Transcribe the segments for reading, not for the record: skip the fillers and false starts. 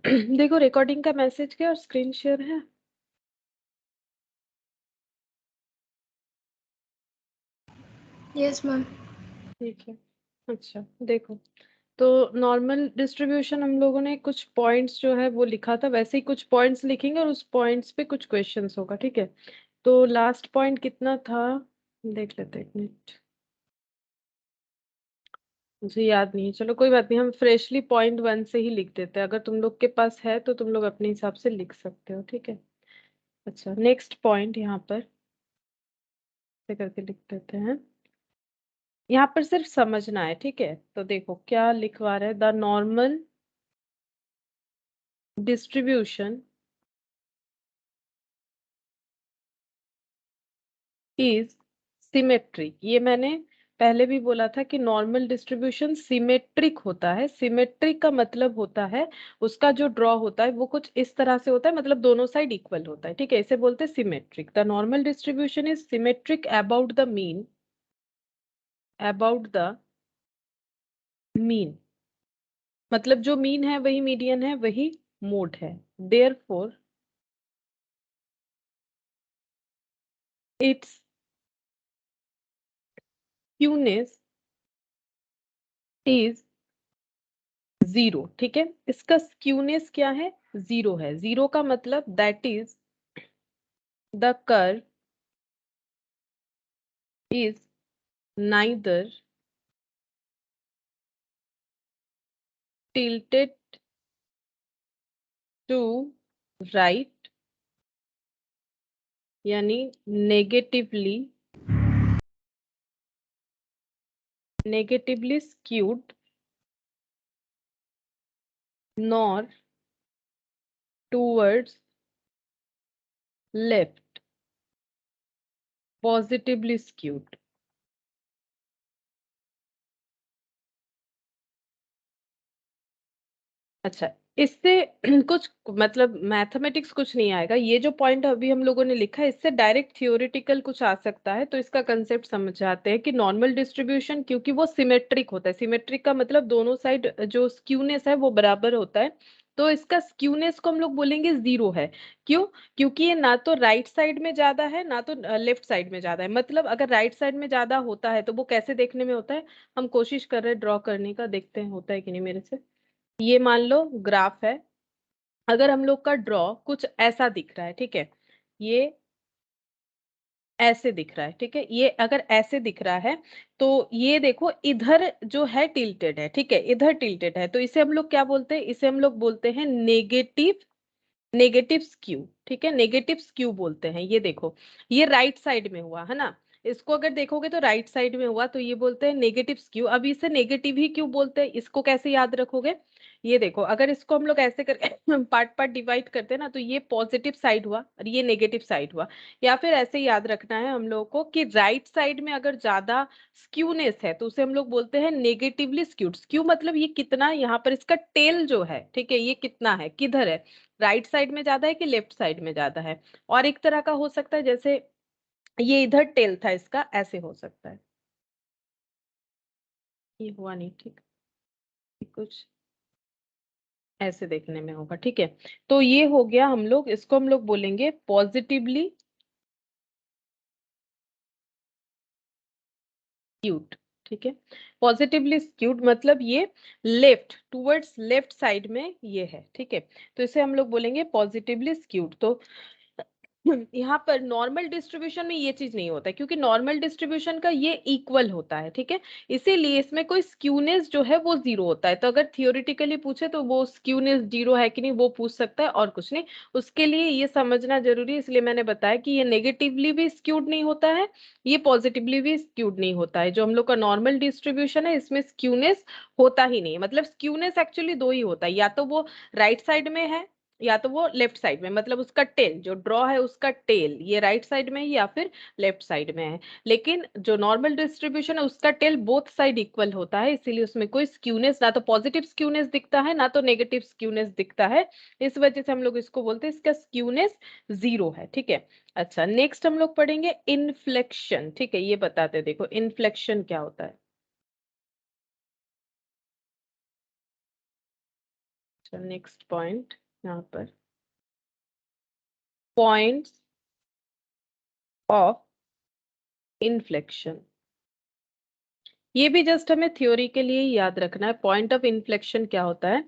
देखो रिकॉर्डिंग का मैसेज क्या और स्क्रीन शेयर है। Yes ma'am. ठीक है। अच्छा देखो, तो नॉर्मल डिस्ट्रीब्यूशन हम लोगों ने कुछ पॉइंट्स जो है वो लिखा था, वैसे ही कुछ पॉइंट्स लिखेंगे और उस पॉइंट्स पे कुछ क्वेश्चंस होगा। ठीक है, तो लास्ट पॉइंट कितना था देख लेते हैं, एक मिनट, मुझे याद नहीं है। चलो कोई बात नहीं, हम फ्रेशली पॉइंट 1 से ही लिख देते हैं। अगर तुम लोग के पास है तो तुम लोग अपने हिसाब से लिख सकते हो। ठीक है। अच्छा नेक्स्ट पॉइंट यहाँ पर ऐसे करके लिख देते हैं। यहाँ पर सिर्फ समझना है। ठीक है, तो देखो क्या लिखवा रहा है, the normal distribution is symmetric. ये मैंने पहले भी बोला था कि नॉर्मल डिस्ट्रीब्यूशन सिमेट्रिक होता है। सिमेट्रिक का मतलब होता है उसका जो ड्रॉ होता है वो कुछ इस तरह से होता है, मतलब दोनों साइड इक्वल होता है। ठीक है, इसे बोलते हैं symmetric. The normal distribution is symmetric about the mean, about the mean, मतलब जो मीन है वही मीडियन है वही मोड है। Therefore it's skewness is zero. ठीक है, इसका स्क्यूनेस क्या है, जीरो है। जीरो का मतलब that is the curve is neither tilted to right, यानी negatively negatively skewed, nor towards left, positively skewed। अच्छा, इससे कुछ मतलब मैथमेटिक्स कुछ नहीं आएगा। ये जो पॉइंट अभी हम लोगों ने लिखा है इससे डायरेक्ट थियोरेटिकल कुछ आ सकता है। तो इसका कंसेप्ट समझाते हैं कि नॉर्मल डिस्ट्रीब्यूशन क्योंकि वो सिमेट्रिक होता है, सिमेट्रिक का मतलब दोनों साइड जो स्क्यूनेस है वो बराबर होता है, तो इसका स्क्यूनेस को हम लोग बोलेंगे जीरो है। क्यों? क्योंकि ये ना तो राइट साइड में ज्यादा है ना तो लेफ्ट साइड में ज्यादा है। मतलब अगर राइट साइड में ज्यादा होता है तो वो कैसे देखने में होता है, हम कोशिश कर रहे हैं ड्रॉ करने का, देखते हैं होता है कि नहीं मेरे से। ये मान लो ग्राफ है, अगर हम लोग का ड्रॉ कुछ ऐसा दिख रहा है। ठीक है, ये ऐसे दिख रहा है। ठीक है, ये अगर ऐसे दिख रहा है तो ये देखो इधर जो है टिल्टेड है। ठीक है, इधर टिल्टेड है, तो इसे हम लोग क्या बोलते हैं, इसे हम लोग बोलते हैं नेगेटिव, नेगेटिव स्क्यू। ठीक है, नेगेटिव स्क्यू बोलते हैं। ये देखो ये राइट साइड में हुआ है ना, इसको अगर देखोगे तो राइट साइड में हुआ, तो ये बोलते हैं नेगेटिव स्क्यू। अब इसे नेगेटिव ही क्यों बोलते हैं, इसको कैसे याद रखोगे, ये देखो अगर इसको हम लोग ऐसे करके पार्ट पार्ट डिवाइड करते हैं ना, तो ये पॉजिटिव साइड हुआ और ये नेगेटिव साइड हुआ। या फिर ऐसे याद रखना है हम लोगों को कि राइट साइड में अगर ज्यादा स्क्यूनेस है तो उसे हम लोग बोलते हैं नेगेटिवली स्क्यूड। स्क्यू मतलब ये कितना, यहाँ पर इसका टेल जो है, ठीक है, ये कितना है, किधर है, राइट साइड में ज्यादा है कि लेफ्ट साइड में ज्यादा है। और एक तरह का हो सकता है जैसे ये इधर टेल था इसका, ऐसे हो सकता है। ये हुआ नहीं ठीक, कुछ ऐसे देखने में होगा। ठीक है, तो ये हो गया, हम लोग इसको हम लोग बोलेंगे पॉजिटिवली स्क्यूड। ठीक है, पॉजिटिवली स्क्यूड मतलब ये लेफ्ट टूवर्ड्स लेफ्ट साइड में ये है। ठीक है, तो इसे हम लोग बोलेंगे पॉजिटिवली स्क्यूड। तो यहाँ पर नॉर्मल डिस्ट्रीब्यूशन में ये चीज नहीं होता है, क्योंकि नॉर्मल डिस्ट्रीब्यूशन का ये इक्वल होता है। ठीक है, इसीलिए इसमें कोई स्क्यूनेस जो है वो जीरो होता है। तो अगर थियोरिटिकली पूछे तो वो स्क्यूनेस जीरो है कि नहीं वो पूछ सकता है, और कुछ नहीं। उसके लिए ये समझना जरूरी है, इसलिए मैंने बताया कि ये नेगेटिवली भी स्क्यूड नहीं होता है, ये पॉजिटिवली भी स्क्यूड नहीं होता है। जो हम लोग का नॉर्मल डिस्ट्रीब्यूशन है इसमें स्क्यूनेस होता ही नहीं है। मतलब स्क्यूनेस एक्चुअली दो ही होता है, या तो वो राइट साइड में है या तो वो लेफ्ट साइड में, मतलब उसका टेल जो ड्रॉ है उसका टेल ये राइट साइड में है या फिर लेफ्ट साइड में है। लेकिन जो नॉर्मल डिस्ट्रीब्यूशन है उसका टेल बोथ साइड इक्वल होता है, इसीलिए उसमें कोई स्क्यूनेस, ना तो पॉजिटिव स्क्यूनेस दिखता है ना तो नेगेटिव स्क्यूनेस दिखता है। इस वजह से हम लोग इसको बोलते हैं इसका स्क्यूनेस जीरो है। ठीक है, अच्छा नेक्स्ट हम लोग पढ़ेंगे इनफ्लेक्शन। ठीक है, ये बताते हैं, देखो इनफ्लेक्शन क्या होता है। नेक्स्ट पॉइंट यहाँ पर पॉइंट्स ऑफ इन्फ्लेक्शन, ये भी जस्ट हमें थ्योरी के लिए ही याद रखना है। पॉइंट ऑफ इन्फ्लेक्शन क्या होता है,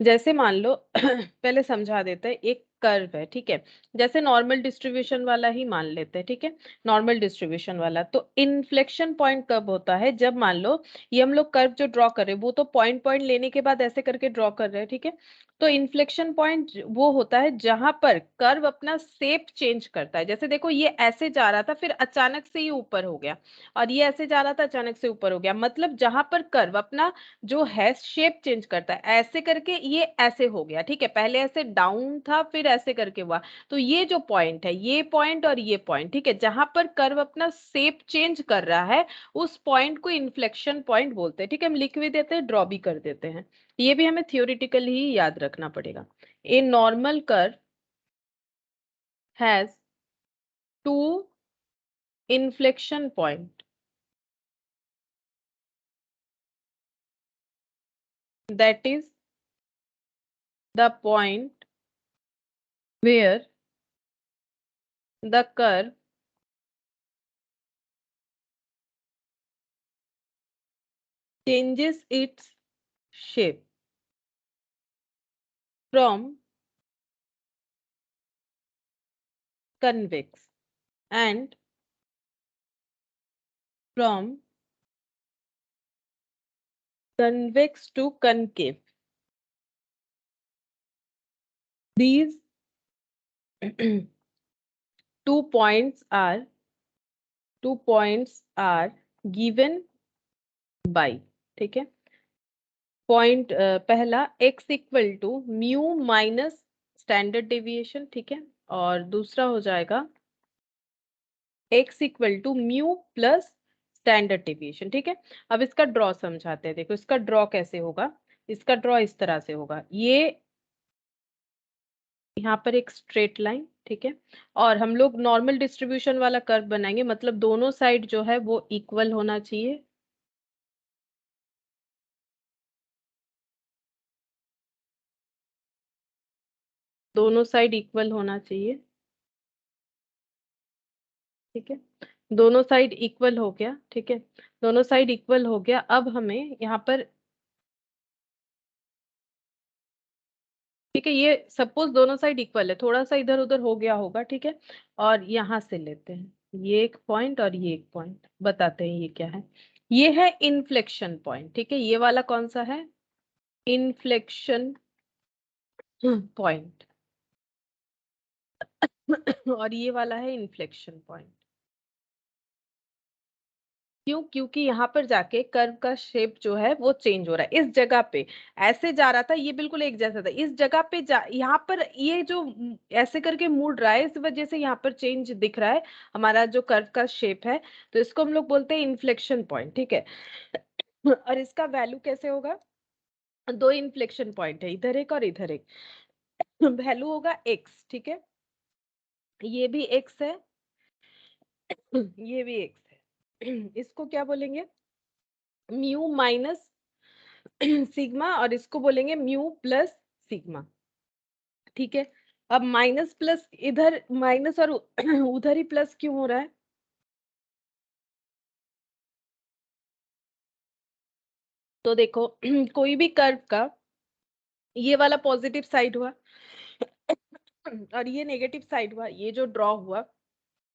जैसे मान लो पहले समझा देते हैं, एक कर्व है, ठीक है, जैसे नॉर्मल डिस्ट्रीब्यूशन वाला ही मान लेते हैं, ठीक है, नॉर्मल डिस्ट्रीब्यूशन वाला। तो इन्फ्लेक्शन पॉइंट कब होता है, जब मान लो ये हम लोग कर्व जो ड्रॉ कर रहे हैं वो तो पॉइंट पॉइंट लेने के बाद ऐसे करके ड्रॉ कर रहे हैं, ठीक है। तो इन्फ्लेक्शन पॉइंट वो होता है जहां पर कर्व अपना शेप चेंज करता है। जैसे देखो ये ऐसे जा रहा था, फिर अचानक से ये ऊपर हो गया, और ये ऐसे जा रहा था, अचानक से ऊपर हो गया। मतलब जहां पर कर्व अपना जो है शेप चेंज करता है, ऐसे करके ये ऐसे हो गया, ठीक है, पहले ऐसे डाउन था फिर ऐसे करके हुआ। तो ये जो पॉइंट है, ये पॉइंट और ये पॉइंट, ठीक है, जहां पर कर्व अपना शेप चेंज कर रहा है, उस पॉइंट को इन्फ्लेक्शन पॉइंट बोलते हैं, ठीक है। हम लिख भी देते हैं, ड्रॉ भी कर देते हैं। ये भी हमें थियोरिटिकली ही याद रखना पड़ेगा। A normal curve has two inflection point, that is the point where the curve changes its shape from convex and from convex to concave. These two points are two points are given by, ठीक है। Point पहला x equal to mu minus standard deviation, ठीक है, और दूसरा हो जाएगा x equal to mu plus standard deviation, ठीक है। अब इसका ड्रॉ समझाते हैं। देखो इसका ड्रॉ कैसे होगा, इसका ड्रॉ इस तरह से होगा, ये यहाँ पर एक स्ट्रेट लाइन, ठीक है, और हम लोग नॉर्मल डिस्ट्रीब्यूशन वाला कर्व बनाएंगे, मतलब दोनों साइड जो है वो इक्वल होना चाहिए। दोनों साइड इक्वल होना चाहिए, ठीक है। दोनों साइड इक्वल हो गया, ठीक है, दोनों साइड इक्वल हो गया। अब हमें यहाँ पर, ठीक है, ये सपोज दोनों साइड इक्वल है, थोड़ा सा इधर उधर हो गया होगा, ठीक है, और यहाँ से लेते हैं ये एक पॉइंट और ये एक पॉइंट, बताते हैं ये क्या है। ये है इन्फ्लेक्शन पॉइंट, ठीक है, ये वाला कौन सा है, इन्फ्लेक्शन पॉइंट और ये वाला है इन्फ्लेक्शन पॉइंट। क्यों, क्योंकि यहाँ पर जाके कर्व का शेप जो है वो चेंज हो रहा है। इस जगह पे ऐसे जा रहा था, ये बिल्कुल एक जैसा था, इस जगह पे यहाँ पर ये जो ऐसे करके मुड़ रहा है, इस वजह से यहाँ पर चेंज दिख रहा है हमारा जो कर्व का शेप है। तो इसको हम लोग बोलते हैं इन्फ्लेक्शन पॉइंट, ठीक है। और इसका वैल्यू कैसे होगा, दो इन्फ्लेक्शन पॉइंट है, इधर एक और इधर एक, वैल्यू होगा एक्स, ठीक है, ये भी एक्स है, ये भी एक्स है। इसको क्या बोलेंगे, म्यू माइनस सिग्मा, और इसको बोलेंगे म्यू प्लस सिग्मा, ठीक है। अब माइनस प्लस, इधर माइनस और उधर ही प्लस क्यों हो रहा है, तो देखो कोई भी कर्व का ये वाला पॉजिटिव साइड हुआ और ये नेगेटिव साइड हुआ, ये जो ड्रॉ हुआ,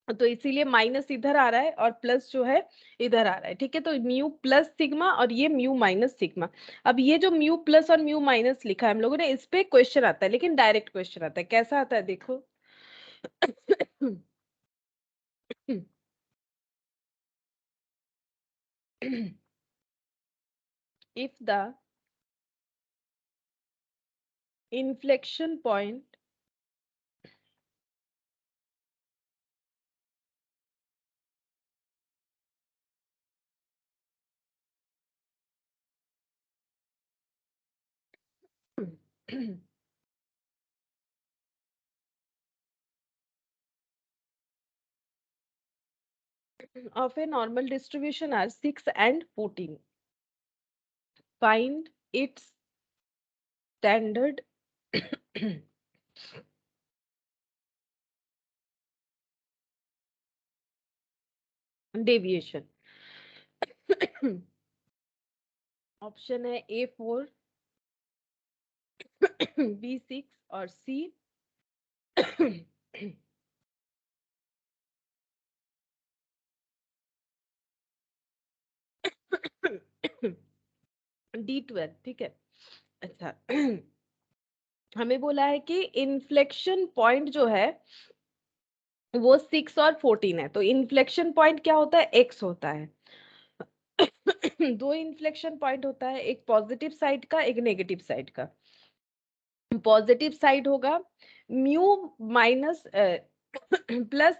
तो इसीलिए माइनस इधर आ रहा है और प्लस जो है इधर आ रहा है, ठीक है। तो म्यू प्लस सिग्मा और ये म्यू माइनस सिग्मा। अब ये जो म्यू प्लस और म्यू माइनस लिखा है हम लोगों ने, इस पे क्वेश्चन आता है, लेकिन डायरेक्ट क्वेश्चन आता है, कैसा आता है देखो। if the inflection point of a normal distribution are 6 and 14, find its standard deviation. Option है A4, B6 और C D12। ठीक है, अच्छा। हमें बोला है कि इन्फ्लेक्शन पॉइंट जो है वो 6 और 14 है, तो इन्फ्लेक्शन पॉइंट क्या होता है, x होता है। दो इन्फ्लेक्शन पॉइंट होता है, एक पॉजिटिव साइड का, एक नेगेटिव साइड का। पॉजिटिव साइड होगा mu minus plus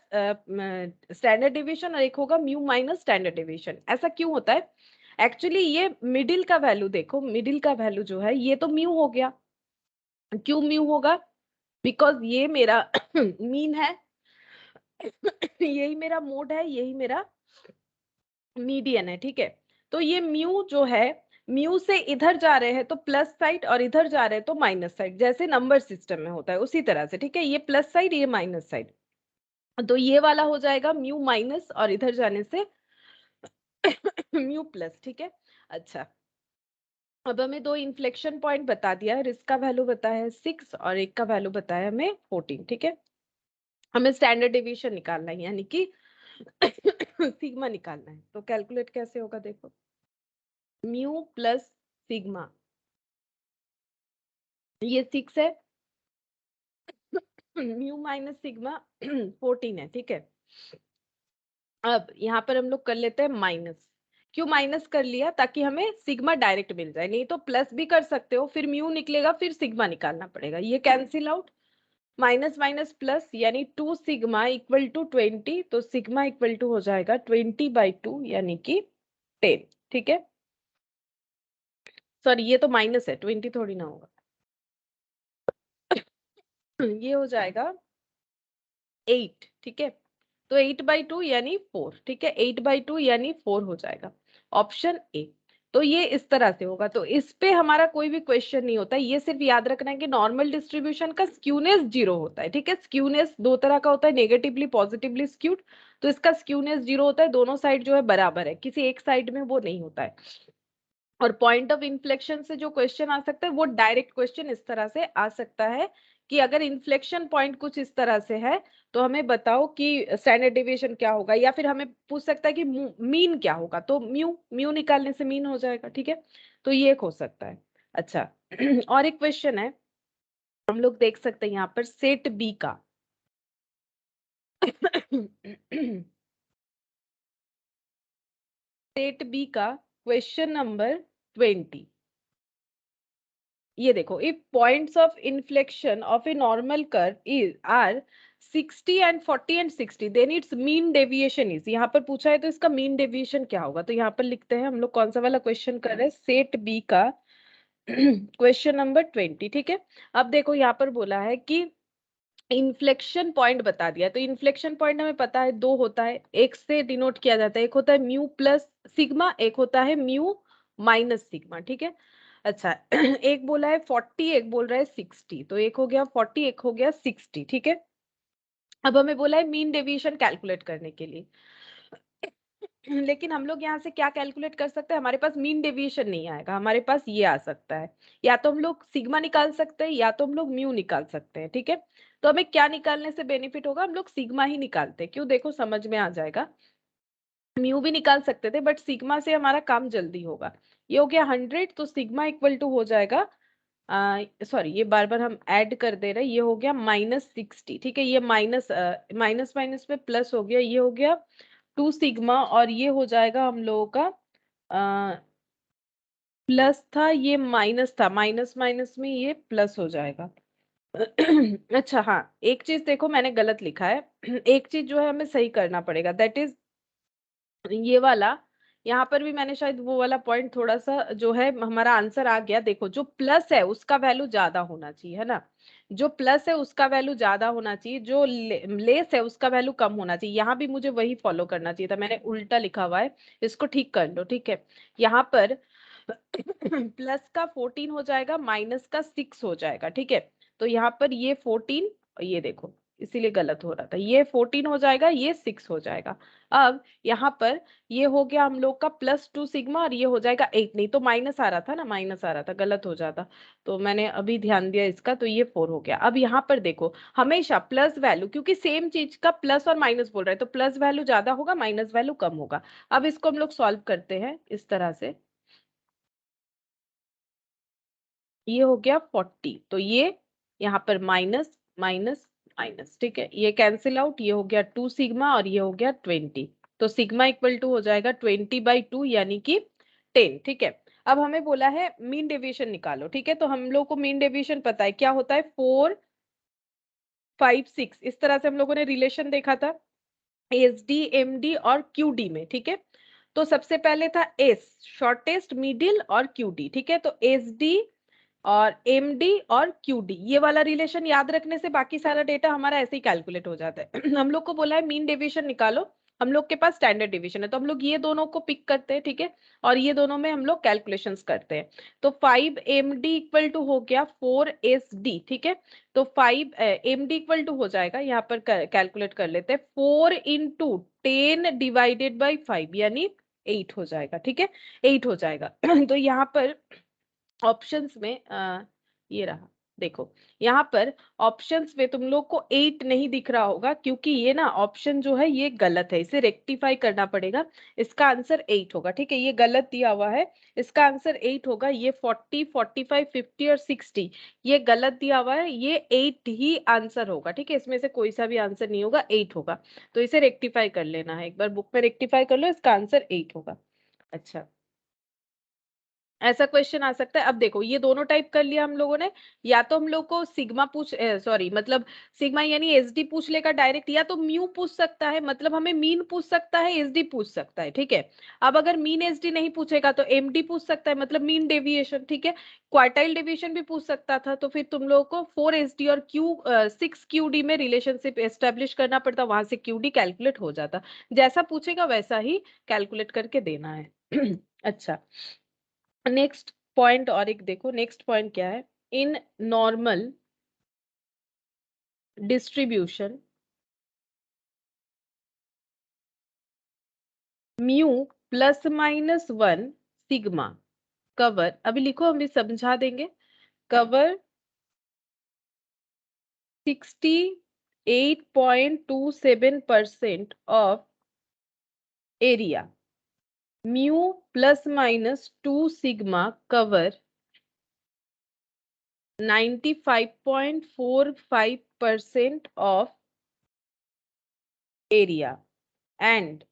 standard deviation, और एक होगा म्यू माइनस स्टैंडर्ड डेविएशन। ऐसा क्यों होता है? एक्चुअली ये मिडिल का वैल्यू देखो, मिडिल का वैल्यू जो है ये तो म्यू हो गया। क्यों म्यू होगा? बिकॉज ये मेरा मीन है, यही मेरा मोड है, यही मेरा मीडियन है। ठीक है, तो ये म्यू जो है, म्यू से इधर जा रहे हैं तो प्लस साइड, और इधर जा रहे हैं तो माइनस साइड, जैसे नंबर सिस्टम में होता है उसी तरह से। ठीक है, ये प्लस साइड, ये माइनस साइड, तो ये वाला हो जाएगा म्यू माइनस, और इधर जाने से म्यू प्लस। ठीक है, अच्छा। अब हमें दो इन्फ्लेक्शन पॉइंट बता दिया है, इसका वैल्यू बताया है 6 और एक का वैल्यू बताया हमें 14। ठीक है, हमें स्टैंडर्ड डेविएशन निकालना है, यानी कि सिग्मा निकालना है। तो कैलकुलेट कैसे होगा, देखो, म्यू प्लस सिग्मा, ये 6 है, म्यू माइनस सिग्मा 14 है। ठीक है, अब यहाँ पर हम लोग कर लेते हैं माइनस। क्यों माइनस कर लिया? ताकि हमें सिग्मा डायरेक्ट मिल जाए, नहीं तो प्लस भी कर सकते हो, फिर म्यू निकलेगा, फिर सिग्मा निकालना पड़ेगा। ये cancel out, minus minus plus, यानी 2 सिग्मा इक्वल टू 20, तो सिग्मा इक्वल टू हो जाएगा 20/2 यानी कि 10। ठीक है, सॉरी ये तो माइनस है, 20 थोड़ी ना होगा। ये हो जाएगा 8। ठीक है, तो 8/2 यानी 4। ठीक है, 8/2 यानी 4 हो जाएगा, ऑप्शन ए। तो ये इस तरह से होगा, तो इस पे हमारा कोई भी क्वेश्चन नहीं होता। ये सिर्फ याद रखना है कि नॉर्मल डिस्ट्रीब्यूशन का स्क्यूनेस 0 होता है। ठीक है, स्क्यूनेस दो तरह का होता है, नेगेटिवली पॉजिटिवली स्क्यूड। तो इसका स्क्यूनेस 0 होता है, दोनों साइड जो है बराबर है, किसी एक साइड में वो नहीं होता है। और पॉइंट ऑफ इन्फ्लेक्शन से जो क्वेश्चन आ सकता है वो डायरेक्ट क्वेश्चन इस तरह से आ सकता है कि अगर इन्फ्लेक्शन पॉइंट कुछ इस तरह से है तो हमें बताओ कि स्टैंडर्ड डेविएशन क्या होगा, या फिर हमें पूछ सकता है कि मीन क्या होगा, तो म्यू म्यू निकालने से मीन हो जाएगा। ठीक है, तो ये एक हो सकता है। अच्छा, और एक क्वेश्चन है, हम लोग देख सकते हैं यहाँ पर सेट बी का। सेट बी का क्वेश्चन नंबर 20। ये देखो, if points of inflection of a normal curve is are 60 and 40 and 60, then its mean deviation is. यहाँ पर पूछा है तो इसका मीन डेविएशन क्या होगा, तो यहाँ पर लिखते हैं, हम लोग कौन सा वाला क्वेश्चन कर रहे हैं, सेट बी का क्वेश्चन नंबर 20। ठीक है, अब देखो यहाँ पर बोला है कि इन्फ्लेक्शन पॉइंट बता दिया, तो इन्फ्लेक्शन पॉइंट हमें पता है दो होता है, एक से डिनोट किया जाता है, एक होता है म्यू प्लस सिग्मा, एक होता है म्यू माइनस सिग्मा। ठीक है, अच्छा। एक बोला है 40, एक बोल रहा है 60, तो एक हो गया 40, एक हो गया 60। ठीक है, अब हमें बोला है मीन डेविएशन कैलकुलेट करने के लिए। लेकिन हम लोग यहाँ से क्या कैलकुलेट कर सकते हैं, हमारे पास मीन डेविएशन नहीं आएगा, हमारे पास ये आ सकता है, या तो हम लोग सिग्मा निकाल सकते हैं, या तो हम लोग म्यू निकाल सकते हैं। ठीक है, तो हमें क्या निकालने से बेनिफिट होगा, हम लोग सिग्मा ही निकालते हैं। क्यों? देखो समझ में आ जाएगा। म्यू भी निकाल सकते थे बट सिग्मा से हमारा काम जल्दी होगा। ये हो गया 100, तो सिग्मा इक्वल टू हो जाएगा, सॉरी ये बार बार हम ऐड कर दे रहे हैं, ये हो गया -60। ठीक है, ये माइनस माइनस माइनस में प्लस हो गया, ये हो गया 2 सिग्मा, और ये हो जाएगा हम लोगों का प्लस था, ये माइनस था, माइनस माइनस में ये प्लस हो जाएगा। अच्छा हाँ, एक चीज देखो मैंने गलत लिखा है। एक चीज जो है हमें सही करना पड़ेगा, दैट इज ये वाला। यहाँ पर भी मैंने शायद वो वाला पॉइंट थोड़ा सा जो है, हमारा आंसर आ गया। देखो जो प्लस है उसका वैल्यू ज्यादा होना चाहिए, है ना, जो प्लस है उसका वैल्यू ज्यादा होना चाहिए, जो लेस है उसका वैल्यू कम होना चाहिए। यहाँ भी मुझे वही फॉलो करना चाहिए था, मैंने उल्टा लिखा हुआ है, इसको ठीक कर लो। ठीक है, यहाँ पर प्लस का 14 हो जाएगा, माइनस का 6 हो जाएगा, ठीक है। तो यहाँ पर ये 14, ये देखो इसीलिए गलत हो रहा था, ये 14 हो जाएगा, ये 6 हो जाएगा। अब यहाँ पर ये हो गया हम लोग का +2 सिग्मा और ये हो जाएगा 8, नहीं तो माइनस आ रहा था ना, माइनस आ रहा था, गलत हो जाता। तो मैंने अभी ध्यान दिया इसका, तो ये 4 हो गया। अब यहाँ पर देखो हमेशा प्लस वैल्यू, क्योंकि सेम चीज का प्लस और माइनस बोल रहे हैं, तो प्लस वैल्यू ज्यादा होगा, माइनस वैल्यू कम होगा। अब इसको हम लोग सॉल्व करते हैं इस तरह से। ये हो गया 40, तो ये यहाँ पर माइनस माइनस माइनस, ठीक है, ये कैंसिल आउट, ये हो गया 2 सिग्मा और ये हो गया 20। तो सिग्मा इक्वल टू हो जाएगा 20/2 यानी कि 10, ठीक है। अब हमें बोला है मीन डेविएशन निकालो, ठीक है। तो हम लोग को मीन डेविएशन पता है क्या होता है, 4 5 6, इस तरह से हम लोगों ने रिलेशन देखा था एसडी एमडी और क्यूडी में, ठीक है। तो सबसे पहले था एस, शॉर्टेस्ट, मिडिल और क्यूडी, ठीक है। तो एसडी और एमडी और क्यूडी, ये वाला रिलेशन याद रखने से बाकी सारा डेटा हमारा ऐसे ही कैलकुलेट हो जाता है। हम लोग को बोला है मीन डेविएशन निकालो, हम लोग के पास स्टैंडर्ड डेविएशन है, तो हम लोग ये दोनों को पिक करते हैं, ठीक है, और ये दोनों में हम लोग कैलकुलेशंस करते हैं। तो 5 एमडी इक्वल टू हो गया 4 एसडी, ठीक है। तो 5 एमडी इक्वल टू हो जाएगा, यहाँ पर कैलकुलेट कर लेते हैं, 4 इंटू 10 डिवाइडेड बाई 5 यानी 8 हो जाएगा, ठीक है, 8 हो जाएगा। तो यहाँ पर ऑप्शंस में ये रहा, देखो यहाँ पर ऑप्शंस में तुम लोग को 8 नहीं दिख रहा होगा, क्योंकि ये ना ऑप्शन जो है ये गलत है, इसे रेक्टिफाई करना पड़ेगा। इसका आंसर 8 होगा, ठीक है, ये गलत दिया हुआ है, इसका आंसर 8 होगा। ये 40 45 50 और 60 ये गलत दिया हुआ है, ये 8 ही आंसर होगा, ठीक है, इसमें से कोई सा भी आंसर नहीं होगा, 8 होगा। तो इसे रेक्टिफाई कर लेना है, एक बार बुक में रेक्टिफाई कर लो, इसका आंसर 8 होगा। अच्छा, ऐसा क्वेश्चन आ सकता है। अब देखो ये दोनों टाइप कर लिया हम लोगों ने, या तो हम लोग को सिग्मा पूछ सॉरी मतलब सिग्मा यानी एसडी पूछ लेगा डायरेक्ट, या तो म्यू पूछ सकता है, मतलब हमें मीन पूछ सकता है, एसडी पूछ सकता है, ठीक है। अब अगर मीन एसडी नहीं पूछेगा तो एमडी पूछ सकता है, मतलब मीन डेविएशन, ठीक है। क्वार्टाइल डेविएशन भी पूछ सकता था, तो फिर तुम लोग को 4 एसडी और 6 क्यूडी में रिलेशनशिप एस्टेब्लिश करना पड़ता, वहां से क्यूडी कैलकुलेट हो जाता। जैसा पूछेगा वैसा ही कैलकुलेट करके देना है। अच्छा, नेक्स्ट पॉइंट और एक देखो, नेक्स्ट पॉइंट क्या है, in normal distribution mu +-1 sigma cover, अभी लिखो हम भी समझा देंगे, cover 68.27% of area, mu +-2 sigma cover 95.45% of area, and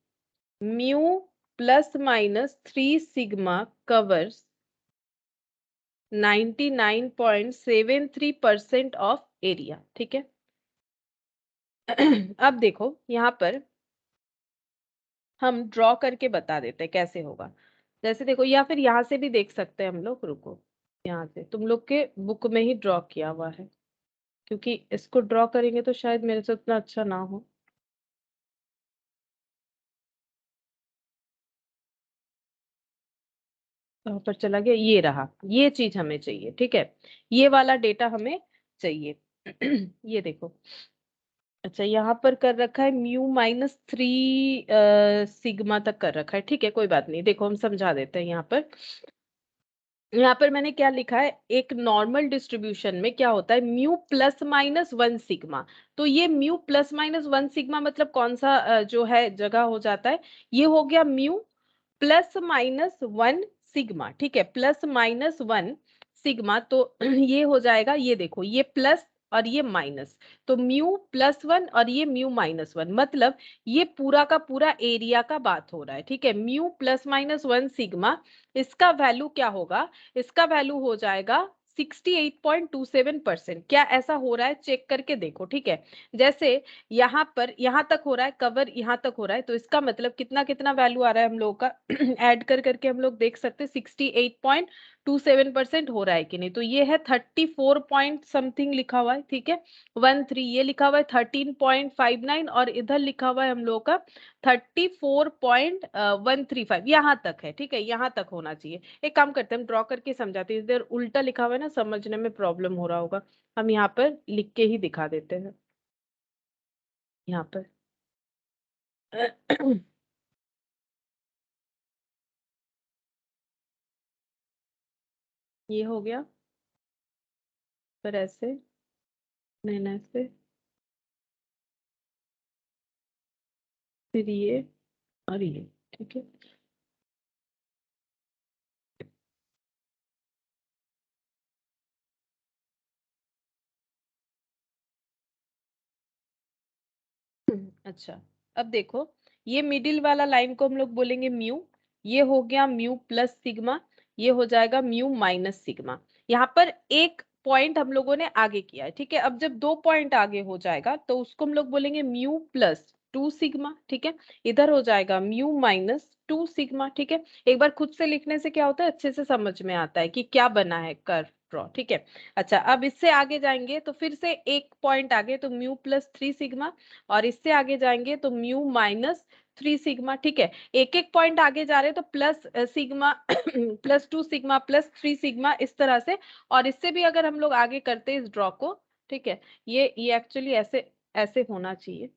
mu +-3 sigma covers 99.73% of area, ठीक है। अब देखो यहाँ पर हम ड्रॉ करके बता देते हैं कैसे होगा। जैसे देखो, या फिर यहाँ से भी देख सकते हैं हम लोग, रुको, यहाँ से तुम लोग के बुक में ही ड्रॉ किया हुआ है, क्योंकि इसको ड्रॉ करेंगे तो शायद मेरे से उतना अच्छा ना हो। कहाँ पर चला गया, ये रहा, ये चीज हमें चाहिए, ठीक है, ये वाला डेटा हमें चाहिए। ये देखो, अच्छा यहाँ पर कर रखा है μ-3 सिग्मा तक कर रखा है, ठीक है, कोई बात नहीं, देखो हम समझा देते हैं। यहाँ पर मैंने क्या लिखा है, एक नॉर्मल डिस्ट्रीब्यूशन में क्या होता है, μ +-1 सिग्मा। तो ये μ +-1 सिग्मा मतलब कौन सा जो है जगह हो जाता है, ये हो गया μ +-1 सिग्मा, ठीक है, +-1 सिग्मा। तो ये हो जाएगा, ये देखो ये प्लस और ये माइनस, तो μ+1 और ये μ-1, मतलब ये पूरा का पूरा एरिया का बात हो रहा है, ठीक है। μ +-1 सिग्मा, इसका वैल्यू क्या होगा, इसका वैल्यू हो जाएगा 68.27%। क्या ऐसा हो रहा है? चेक करके देखो, ठीक है। जैसे यहाँ पर यहाँ तक हो रहा है, कवर यहाँ तक हो रहा है, तो इसका मतलब कितना कितना वैल्यू आ रहा है हम लोगों का ऐड कर करके हम लोग देख सकते हैं 68.27% हो रहा है कि नहीं। तो ये है 34 पॉइंट समथिंग लिखा हुआ है, ठीक है, 13 ये लिखा हुआ है 13.59 और इधर लिखा हुआ है हम लोगों का 34.135 यहाँ तक है, ठीक है, यहाँ तक होना चाहिए। एक काम करते हैं, हम ड्रॉ करके समझाते हैं, इधर उल्टा लिखा हुआ है ना, समझने में प्रॉब्लम हो रहा होगा, हम यहाँ पर लिख के ही दिखा देते हैं यहाँ पर। ये हो गया, फिर ऐसे, नहीं ऐसे, फिर ये और ये, ठीक है। अच्छा, अब देखो, ये मिडिल वाला लाइन को हम लोग बोलेंगे म्यू, ये हो गया म्यू प्लस सिग्मा, ये हो जाएगा म्यू माइनस सिग्मा। यहाँ पर एक पॉइंट हम लोगों ने आगे किया है, ठीक है। अब जब 2 पॉइंट आगे हो जाएगा तो उसको हम लोग बोलेंगे म्यू प्लस 2 सिग्मा, ठीक है। इधर हो जाएगा म्यू माइनस 2 सिग्मा, ठीक है। एक बार खुद से लिखने से क्या होता है, अच्छे से समझ में आता है कि क्या बना है कर्व ड्रॉ, ठीक है। अच्छा, अब इससे आगे जाएंगे तो फिर से एक पॉइंट आगे, तो म्यू प्लस 3 सिग्मा, और इससे आगे जाएंगे तो म्यू माइनस 3 सिग्मा, ठीक है। एक एक पॉइंट आगे जा रहे हैं तो plus sigma plus 2 sigma plus 3 sigma इस तरह से। और इससे भी अगर हम लोग आगे करते हैं इस ड्रॉ को, ठीक है, ये एक्चुअली ऐसे ऐसे होना चाहिए,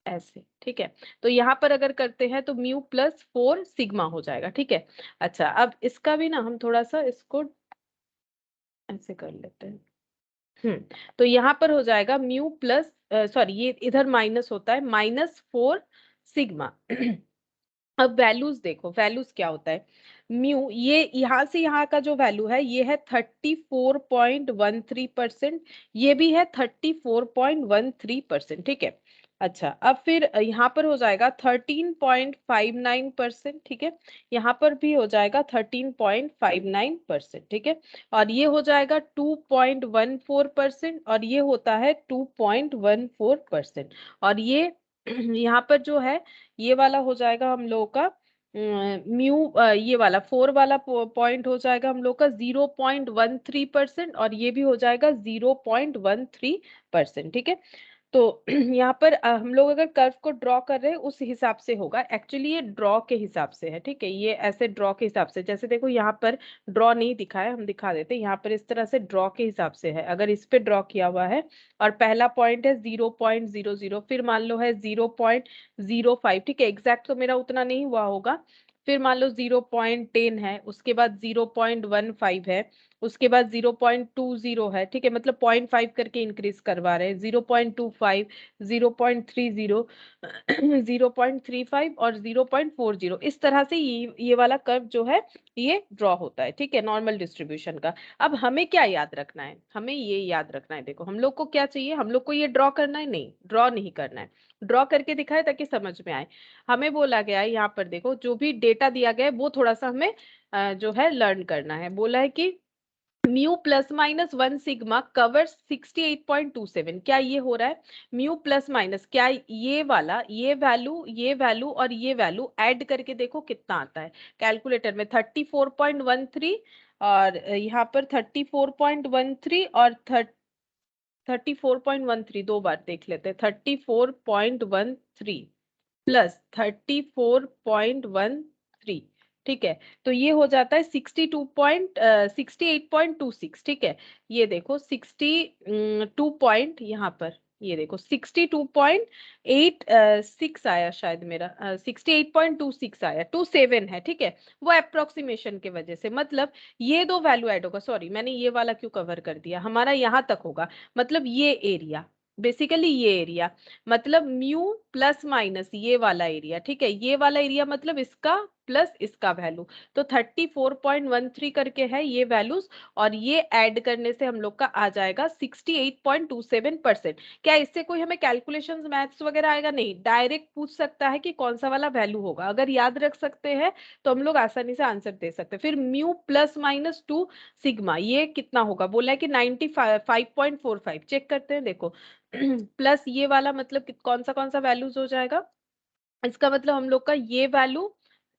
ऐसे, ठीक है। तो यहाँ पर अगर करते हैं तो म्यू प्लस 4 सिग्मा हो जाएगा, ठीक है। अच्छा, अब इसका भी ना हम थोड़ा सा इसको ऐसे कर लेते हैं। तो यहाँ पर हो जाएगा म्यू प्लस, सॉरी ये इधर माइनस होता है, -4 सिग्मा। अब वैल्यूज देखो, वैल्यूज क्या होता है, म्यू ये यहाँ से यहाँ का जो वैल्यू है ये है 34.13%, ये भी है 34.13%, ठीक है। अच्छा, अब फिर यहाँ पर हो जाएगा 13.59%, ठीक है। यहाँ पर भी हो जाएगा 13.59%, ठीक है। और ये हो जाएगा 2.14% और ये होता है 2.14%। और ये यहाँ पर जो है ये वाला हो जाएगा हम लोगों का म्यू, ये वाला 4 वाला पॉइंट हो जाएगा हम लोग का 0.13% और ये भी हो जाएगा 0.13%, ठीक है। तो यहाँ पर हम लोग अगर कर्व को ड्रॉ कर रहे हैं उस हिसाब से होगा, एक्चुअली ये ड्रॉ के हिसाब से है, ठीक है। ये ऐसे ड्रॉ के हिसाब से, जैसे देखो यहाँ पर ड्रॉ नहीं दिखा है, हम दिखा देते हैं, यहाँ पर इस तरह से ड्रॉ के हिसाब से है। अगर इस पे ड्रॉ किया हुआ है और पहला पॉइंट है 0.00, फिर मान लो है 0.05, ठीक है, एग्जैक्ट तो मेरा उतना नहीं हुआ होगा। फिर मान लो 0.10 है, उसके बाद 0.15 है, उसके बाद 0.20 है, ठीक है, मतलब 0.5 करके इंक्रीज करवा रहे हैं, 0.25, 0.30, 0.35 और 0.40, इस तरह से ये वाला कर्व जो है ये ड्रॉ होता है, ठीक है, नॉर्मल डिस्ट्रीब्यूशन का। अब हमें क्या याद रखना है, हमें ये याद रखना है, देखो हम लोग को क्या चाहिए, हम लोग को ये ड्रॉ करना है, नहीं ड्रॉ नहीं करना है, ड्रॉ करके दिखाए ताकि समझ में आए। हमें बोला गया है यहाँ पर, देखो जो भी डेटा दिया गया है वो थोड़ा सा हमें जो है लर्न करना है। बोला है कि mu plus minus 1 sigma covers 68.27, क्या ये हो रहा है, म्यू प्लस माइनस, क्या ये वैल्यू और ये वैल्यू ऐड करके देखो कितना आता है कैलकुलेटर में, 34.13 और यहाँ पर 34.13 और 34.13, दो बार देख लेते हैं, 34.13 प्लस 34.13, ठीक है। तो ये हो जाता है 68.26, ठीक है। ये देखो 62 पॉइंट, यहाँ पर ये देखो 62.86 आया, शायद मेरा 68.26 आया, 27 है, ठीक है। वो अप्रोक्सीमेशन के वजह से, मतलब ये दो वैल्यू ऐड होगा, सॉरी मैंने ये वाला क्यों कवर कर दिया, हमारा यहाँ तक होगा, मतलब ये एरिया, बेसिकली ये एरिया, मतलब म्यू प्लस माइनस ये वाला एरिया, ठीक है, ये वाला एरिया मतलब इसका प्लस इसका वैल्यू, तो 34.13 करके है ये वैल्यूज, और ये ऐड करने से हम लोग का आ जाएगा 68.27%। क्या इससे कोई हमें कैलकुलेशंस मैथ्स वगैरह आएगा? नहीं, डायरेक्ट पूछ सकता है कि कौन सा वाला वैल्यू होगा। अगर याद रख सकते हैं तो हम लोग आसानी से आंसर दे सकते हैं। फिर म्यू प्लस माइनस 2 सिग्मा, ये कितना होगा? बोला है कि 95.45। चेक करते हैं, देखो प्लस ये वाला मतलब कौन सा वैल्यूज हो जाएगा? इसका मतलब हम लोग का ये वैल्यू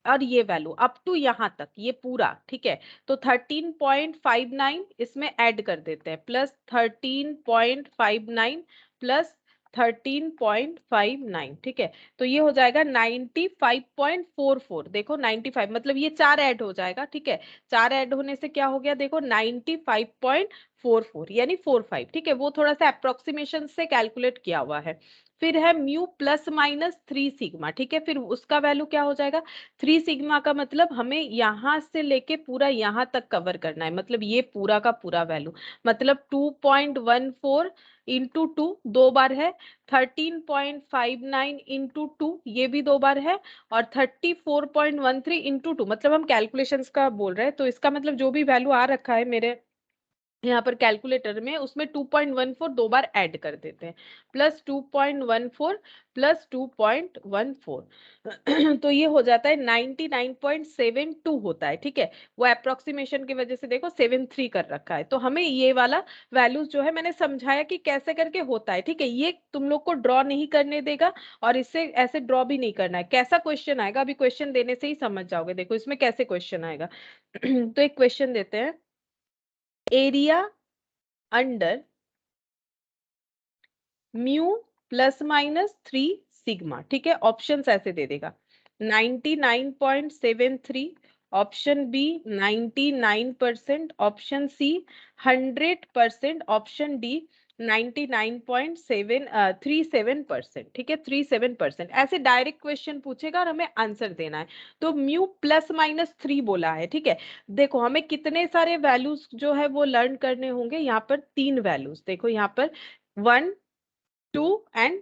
और ये वैल्यू अप टू यहाँ तक ये पूरा, ठीक है। तो 13.59 इसमें ऐड कर देते हैं, प्लस 13.59 प्लस 13.59, ठीक है। तो ये हो जाएगा 95.44। देखो 95 मतलब ये 4 ऐड हो जाएगा, ठीक है। 4 ऐड होने से क्या हो गया? देखो 95.44 यानी 45, ठीक है। वो थोड़ा सा अप्रोक्सीमेशन से कैलकुलेट किया हुआ है। फिर है म्यू प्लस माइनस 3 सिग्मा, ठीक है। फिर उसका वैल्यू क्या हो जाएगा? 3 सिग्मा का मतलब हमें यहां से लेके पूरा यहां तक कवर करना है, मतलब ये पूरा का पूरा वैल्यू, मतलब 2.14 इंटू 2 दो बार है, 13.59 इंटू 2 ये भी दो बार है, और 34.13 इंटू 2, मतलब हम कैलकुलेशंस का बोल रहे हैं, तो इसका मतलब जो भी वैल्यू आ रखा है मेरे यहाँ पर कैलकुलेटर में, उसमें 2.14 दो बार ऐड कर देते हैं, प्लस 2.14 प्लस 2.14 तो ये हो जाता है 99.72 होता है, ठीक है। वो अप्रोक्सीमेशन की वजह से देखो 73 कर रखा है, तो हमें ये वाला वैल्यूज जो है मैंने समझाया कि कैसे करके होता है, ठीक है। ये तुम लोग को ड्रॉ नहीं करने देगा और इससे ऐसे ड्रॉ भी नहीं करना है। कैसा क्वेश्चन आएगा अभी क्वेश्चन देने से ही समझ जाओगे, देखो इसमें कैसे क्वेश्चन आएगा तो एक क्वेश्चन देते हैं, area under mu plus minus 3 sigma, ठीक है। ऑप्शंस ऐसे दे देगा, 99.73, option B 99%, option C 100%, option D 99.37%, ठीक है। 37% ऐसे डायरेक्ट क्वेश्चन पूछेगा और हमें आंसर देना है। तो म्यू प्लस माइनस 3 बोला है, ठीक है। देखो हमें कितने सारे वैल्यूज जो है वो लर्न करने होंगे। यहाँ पर 3 वैल्यूज, देखो यहाँ पर 1 2 एंड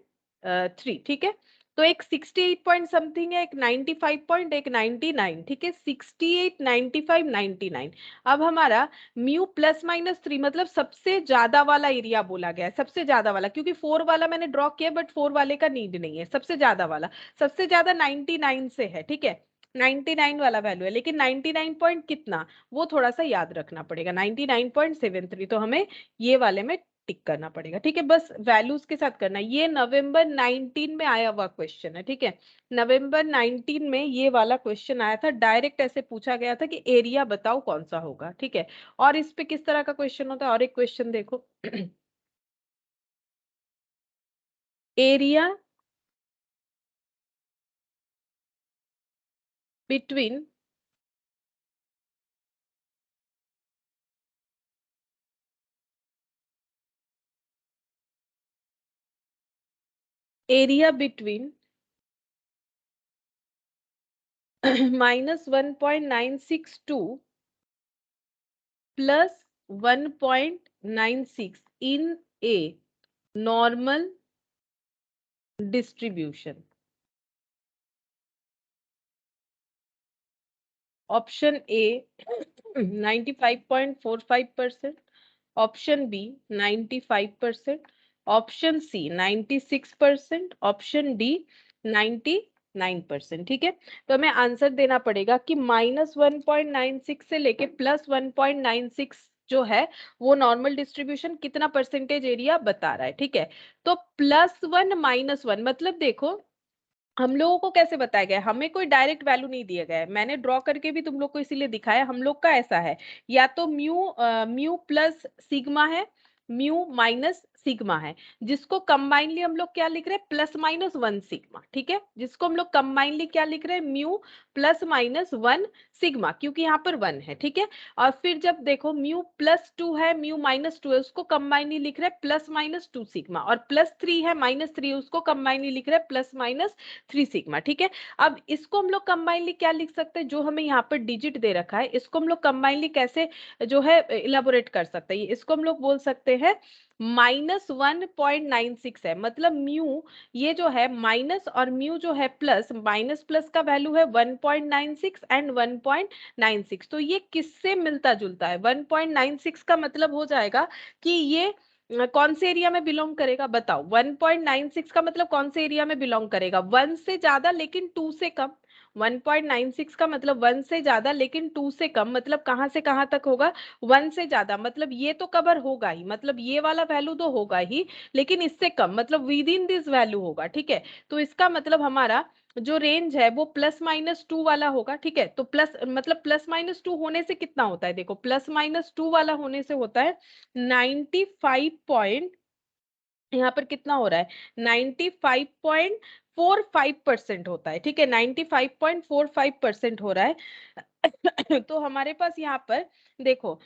3, ठीक है। तो एक 68 पॉइंट समथिंग है, एक 95 पॉइंट, एक 99, ठीक है। 68 95 99। अब हमारा म्यू प्लस माइनस 3 मतलब सबसे ज्यादा वाला एरिया बोला गया है, सबसे ज्यादा वाला, क्योंकि 4 वाला मैंने ड्रॉ किया बट 4 वाले का नीड नहीं है, सबसे ज्यादा वाला, सबसे ज्यादा 99 से है, ठीक है। 99 वाला वैल्यू है, लेकिन 99 पॉइंट कितना वो थोड़ा सा याद रखना पड़ेगा, 99.73, तो हमें ये वाले में टिक करना पड़ेगा, ठीक है। बस वैल्यूज के साथ करना है। ये नवंबर 19 में आया हुआ क्वेश्चन है, ठीक है। नवंबर 19 में ये वाला क्वेश्चन आया था, डायरेक्ट ऐसे पूछा गया था कि एरिया बताओ कौन सा होगा, ठीक है। और इस पे किस तरह का क्वेश्चन होता है, और एक क्वेश्चन देखो area between area between -1.962 plus 1.96 in a normal distribution. Option A 95.45%, option B 95%, option C 96%, option D 99%, ठीक है। तो हमें आंसर देना पड़ेगा कि -1.96 से लेके +1.96 जो है वो नॉर्मल डिस्ट्रीब्यूशन कितना परसेंटेज एरिया बता रहा है, ठीक है। तो +1 -1 मतलब देखो हम लोगों को कैसे बताया गया है? हमें कोई डायरेक्ट वैल्यू नहीं दिया गया है, मैंने ड्रॉ करके भी तुम लोग को इसीलिए दिखाया। हम लोग का ऐसा है, या तो म्यू प्लस सिग्मा है, म्यू माइनस सिग्मा है, जिसको कंबाइनली हम लोग क्या लिख रहे हैं, प्लस माइनस 1 सिग्मा, ठीक है। जिसको हम लोग कंबाइनली क्या लिख रहे हैं, म्यू प्लस माइनस 1 सिग्मा, क्योंकि यहाँ पर 1 है, ठीक है। और फिर जब देखो म्यू प्लस 2 है, म्यू माइनस 2 है, उसको कंबाइनली लिख रहे हैं प्लस माइनस 2 सिग्मा, और प्लस 3 है माइनस 3 उसको कंबाइनली लिख रहे हैं प्लस माइनस 3 सिग्मा, ठीक है। अब इसको हम लोग कंबाइनली क्या लिख सकते हैं, जो हमें यहाँ पर डिजिट दे रखा है, इसको हम लोग कंबाइनली कैसे जो है इलाबोरेट कर सकते हैं, इसको हम लोग बोल सकते हैं -1.96 है, मतलब म्यू ये जो है माइनस और म्यू जो है प्लस, माइनस प्लस का वैल्यू है 1.96 एंड 1.96, तो ये किससे मिलता जुलता है? 1.96 का मतलब हो जाएगा कि ये कौन से एरिया में बिलोंग करेगा बताओ? 1.96 का मतलब कौन से एरिया में बिलोंग करेगा? 1 से ज्यादा लेकिन 2 से कम। 1.96 का मतलब 1 से ज्यादा लेकिन 2 से कम, मतलब कहां से कहां तक होगा? 1 से ज्यादा, मतलब ये तो कवर होगा ही, मतलब ये वाला वैल्यू तो होगा ही, लेकिन इससे कम मतलब विद इन दिस वैल्यू होगा, ठीक है। तो इसका मतलब हमारा जो रेंज है वो +-2 वाला होगा, ठीक है। तो प्लस मतलब +-2 होने से कितना होता है? देखो +-2 वाला होने से होता है 95 पॉइंट, यहाँ पर कितना हो रहा है? 95.45% होता है, ठीक है। 95.45% हो रहा है। तो हमारे पास यहाँ पर देखो,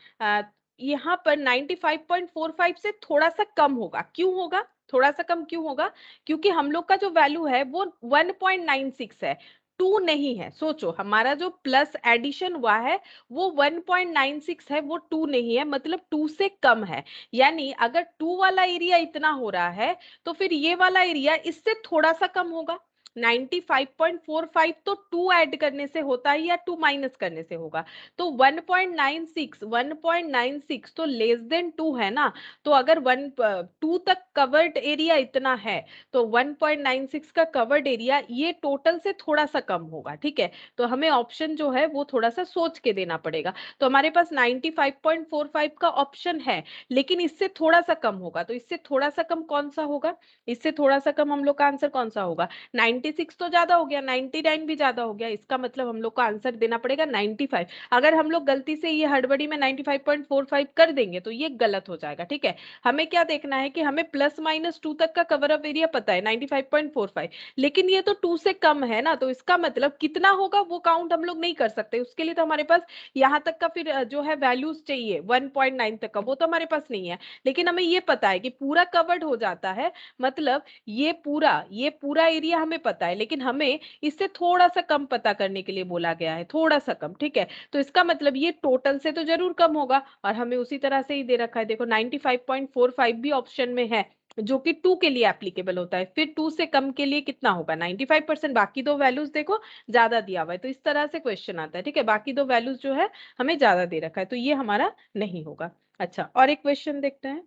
यहाँ पर 95.45 से थोड़ा सा कम होगा। क्यों होगा थोड़ा सा कम? क्यों होगा? क्योंकि हम लोग का जो वैल्यू है वो 1.96 है, 2 नहीं है। सोचो हमारा जो प्लस एडिशन हुआ है वो 1.96 है, वो 2 नहीं है, मतलब 2 से कम है। यानी अगर 2 वाला एरिया इतना हो रहा है तो फिर ये वाला एरिया इससे थोड़ा सा कम होगा। 95.45 तो 2 ऐड करने से होता है या 2 माइनस करने से होगा? तो 1.96 तो लेस देन 2 है ना। तो अगर 2 तक कवर्ड एरिया इतना है तो 1.96 का कवर्ड एरिया ये टोटल से थोड़ा सा कम होगा, ठीक है। तो हमें ऑप्शन जो है वो थोड़ा सा सोच के देना पड़ेगा। तो हमारे पास 95.45 का ऑप्शन है, लेकिन इससे थोड़ा सा कम होगा। तो इससे थोड़ा सा कम कौन सा होगा? इससे थोड़ा सा कम हम लोग का आंसर कौन सा होगा? 96 तो ज्यादा हो गया, 99 भी ज्यादा हो गया, इसका मतलब हम लोग को आंसर देना पड़ेगा 95। अगर हम लोग गलती से ये हड़बड़ी में 95.45 कर देंगे तो ये गलत हो जाएगा, ठीक है। हमें क्या देखना है कि हमें +-2 तक का कवर अप एरिया पता है 95.45, लेकिन ये तो 2 से कम है ना, तो इसका मतलब कितना होगा वो काउंट हम लोग नहीं कर सकते। उसके लिए तो हमारे पास यहाँ तक का फिर जो है वैल्यूज चाहिए 1.9 तक का, वो तो हमारे पास नहीं है। लेकिन हमें ये पता है कि पूरा कवर्ड हो जाता है, मतलब ये पूरा एरिया हमें पता है, लेकिन हमें इससे थोड़ा सा कम पता करने के लिए बोला गया है, थोड़ा सा कम, ठीक है। तो इसका मतलब ये टोटल से तो जरूर कम होगा, और हमें उसी तरह से ही दे रखा है। देखो 95.45 भी ऑप्शन में है, जो कि 2 के लिए एप्लीकेबल होता है। फिर 2 से कम के लिए कितना होगा? 95%। बाकी दो वैल्यूज देखो ज्यादा दिया हुआ है, तो इस तरह से क्वेश्चन आता है, ठीक है। बाकी दो वैल्यूज जो है हमें ज्यादा दे रखा है, तो ये हमारा नहीं होगा। अच्छा, और एक क्वेश्चन देखते हैं।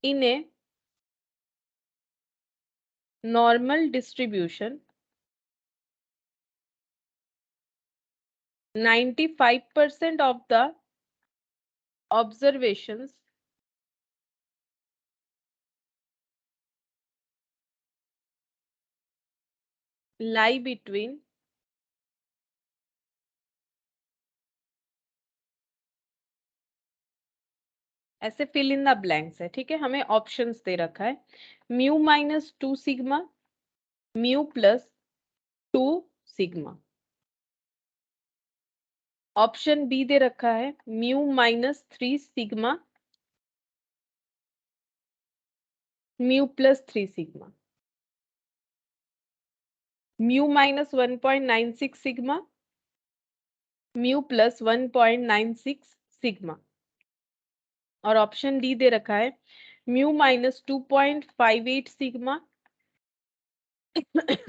इन्हें normal distribution 95% of the observations lie between, ऐसे फिल इन द ब्लैंक्स है, ठीक है। हमें ऑप्शंस दे रखा है μ-2 सिग्मा, μ+2 सिग्मा। ऑप्शन बी दे रखा है μ-3 सिग्मा, μ+3 सिग्मा, μ-1.96 सिग्मा, μ+1.96 सिग्मा। और ऑप्शन डी दे रखा है μ-2.58 सिग्मा,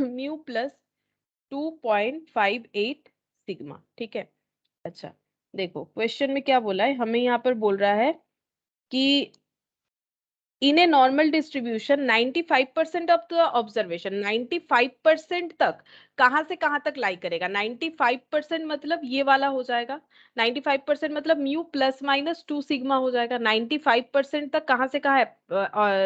μ+2.58 सिग्मा, ठीक है। अच्छा, देखो क्वेश्चन में क्या बोला है, हमें यहाँ पर बोल रहा है कि in a normal distribution 95% of the observation, 95% तक कहां से कहां तक लाई करेगा? 95% मतलब ये वाला हो जाएगा, 95% मतलब μ+-2 सिग्मा हो जाएगा। 95% तक कहां से कहां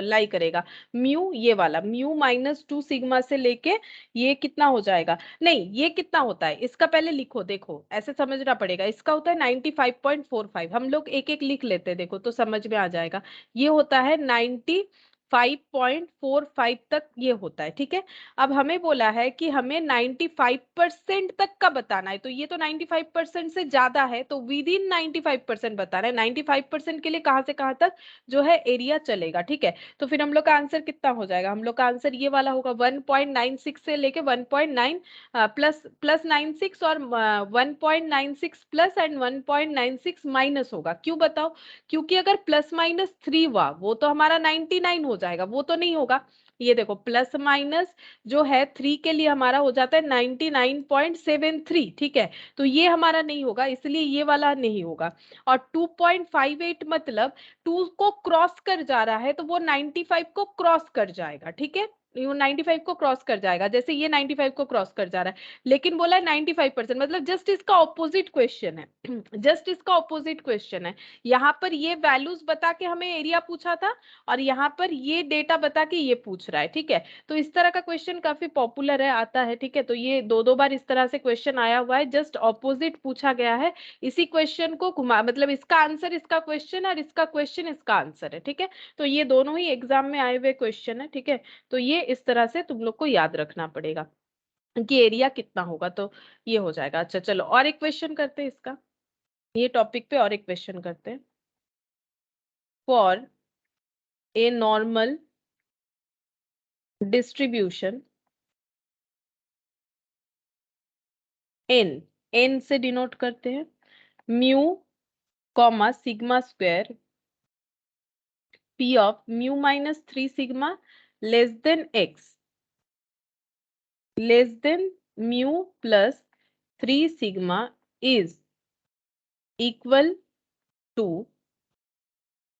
लाई करेगा? म्यू ये वाला, μ-2 सिग्मा से लेके ये कितना हो जाएगा? नहीं, ये कितना होता है इसका पहले लिखो, देखो ऐसे समझना पड़ेगा। इसका होता है 95.45, हम लोग एक एक लिख लेते हैं, देखो तो समझ में आ जाएगा। ये होता है 5.45 तक ये होता है, ठीक है। अब हमें बोला है कि हमें 95% तक का बताना है, तो ये तो 95% से ज्यादा है, तो विद इन 95% बताना है। 95% के लिए कहाँ से कहाँ तक जो है एरिया चलेगा, ठीक है। तो फिर हम लोग का आंसर कितना हो जाएगा, हम लोग का आंसर ये वाला होगा 1.96 से लेके 1.9 प्लस प्लस 96 और 1.96 प्लस एंड 1.96 माइनस होगा। क्यों बताओ, क्योंकि अगर प्लस माइनस 3 हुआ वो तो हमारा 99 हो जाएगा, वो तो नहीं होगा। ये देखो प्लस माइनस जो है 3 के लिए हमारा हो जाता है 99.73, ठीक है। तो ये हमारा नहीं होगा, इसलिए ये वाला नहीं होगा। और 2.58 मतलब 2 को क्रॉस कर जा रहा है, तो वो 95 को क्रॉस कर जाएगा, ठीक है। वो 95 को क्रॉस कर जाएगा, जैसे ये 95 को क्रॉस कर जा रहा है। लेकिन बोला है 95%, मतलब जस्ट इसका ऑपोजिट क्वेश्चन है। जस्ट इसका ऑपोजिट क्वेश्चन है। यहाँ पर ये वैल्यूज बता के हमें एरिया पूछा था, और यहाँ पर ये डेटा बता के ये पूछ रहा है, ठीक है। तो इस तरह का क्वेश्चन काफी पॉपुलर है, आता है, ठीक है। तो ये दो दो बार इस तरह से क्वेश्चन आया हुआ है, जस्ट ऑपोजिट पूछा गया है। इसी क्वेश्चन को घुमा, मतलब इसका आंसर इसका क्वेश्चन और इसका क्वेश्चन इसका आंसर है, ठीक है। तो ये दोनों ही एग्जाम में आए हुए क्वेश्चन है, ठीक है। तो ये इस तरह से तुम लोग को याद रखना पड़ेगा कि एरिया कितना होगा, तो ये हो जाएगा। अच्छा चलो और एक क्वेश्चन करते हैं इसका, ये टॉपिक पे और एक क्वेश्चन करते हैं। For a normal distribution N, N से डिनोट करते हैं, mu comma sigma square P of mu minus 3 sigma less than X less than mu plus 3 sigma is equal to,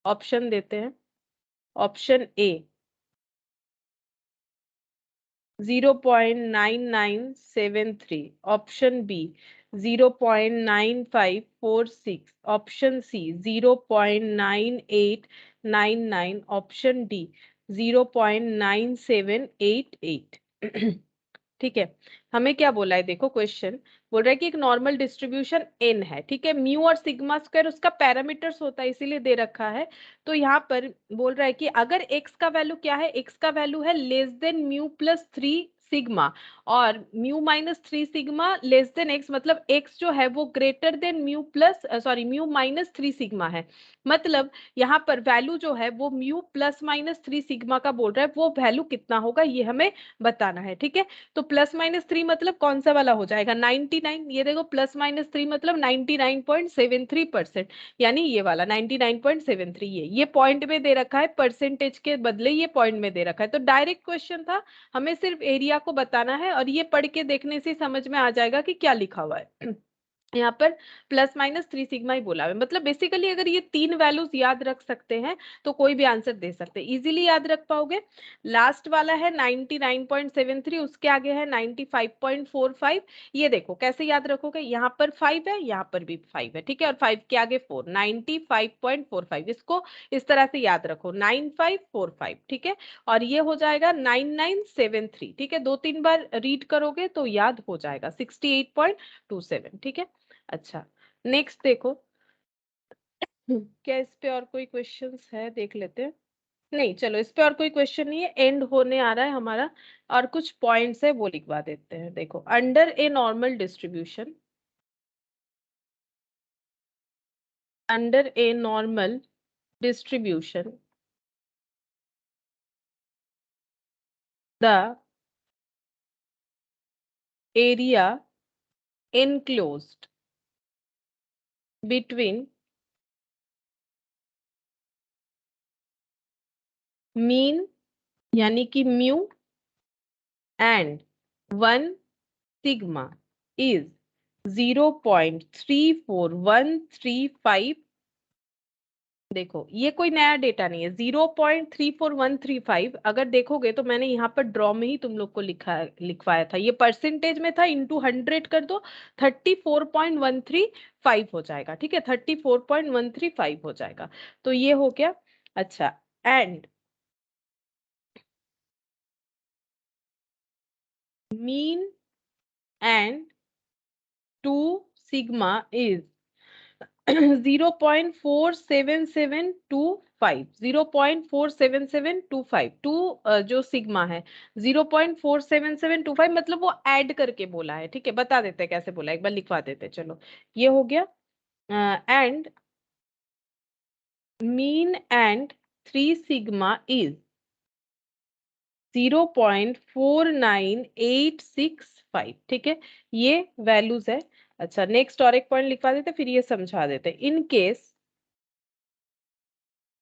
option देते हैं। Option A 0.9973, option B 0.9546, option C 0.9899, option D 0.9788। ठीक है। हमें क्या बोला है, देखो क्वेश्चन बोल रहा है कि एक नॉर्मल डिस्ट्रीब्यूशन एन है, ठीक है। म्यू और सिग्मा स्क्वायर उसका पैरामीटर्स होता है, इसीलिए दे रखा है। तो यहाँ पर बोल रहा है कि अगर एक्स का वैल्यू क्या है, एक्स का वैल्यू है less than mu plus 3 sigma, और mu minus 3 sigma less than x, मतलब एक्स जो है वो greater than mu plus sorry mu minus 3 sigma है। मतलब यहाँ पर वैल्यू जो है वो म्यू प्लस माइनस 3 सिग्मा का बोल रहा है, वो वैल्यू कितना होगा ये हमें बताना है, ठीक है। तो प्लस माइनस 3 मतलब कौन सा वाला हो जाएगा, 99। ये देखो प्लस माइनस 3 मतलब 99.73%, यानी ये वाला 99.73। ये पॉइंट में दे रखा है, परसेंटेज के बदले ये पॉइंट में दे रखा है। तो डायरेक्ट क्वेश्चन था, हमें सिर्फ एरिया को बताना है, और ये पढ़ के देखने से समझ में आ जाएगा कि क्या लिखा हुआ है। यहाँ पर प्लस माइनस 3 सिग्मा ही बोला है, मतलब बेसिकली अगर ये तीन वैल्यूज याद रख सकते हैं तो कोई भी आंसर दे सकते हैं, इजीली याद रख पाओगे। लास्ट वाला है 99.73, उसके आगे है 95.45। ये देखो कैसे याद रखोगे, यहाँ पर 5 है, यहाँ पर भी 5 है, ठीक है। और 5 के आगे 4, 95.45, इसको इस तरह से याद रखो 9545, ठीक है। और ये हो जाएगा 9973, ठीक है। दो तीन बार रीड करोगे तो याद हो जाएगा 68.27, ठीक है। अच्छा नेक्स्ट देखो, क्या इस पे और कोई क्वेश्चंस है, देख लेते हैं। नहीं चलो इस पे और कोई क्वेश्चन नहीं है, एंड होने आ रहा है हमारा। और कुछ पॉइंट्स है वो लिखवा देते हैं। देखो under A normal distribution, under A normal distribution the area enclosed between mean यानी कि म्यू एंड 1 सिग्मा इज 0.34135। देखो ये कोई नया डेटा नहीं है, 0.34135 अगर देखोगे तो मैंने यहाँ पर ड्रॉ में ही तुम लोग को लिखवाया था। ये परसेंटेज में था, इंटू 100 कर दो, 34.135 हो जाएगा, ठीक है। 34.135 हो जाएगा, तो ये हो गया। अच्छा and mean and 2 sigma is 0.47725, 0.47725 जो सिग्मा है 0.47725, मतलब वो ऐड करके बोला है। ठीक है, बता देते हैं कैसे बोला, एक बार लिखवा देते हैं। चलो ये हो गया। And mean and 3 sigma is 0.49865। ठीक है, ये वैल्यूज है। अच्छा, नेक्स्ट और एक पॉइंट लिखवा देते, फिर ये समझा देते। In case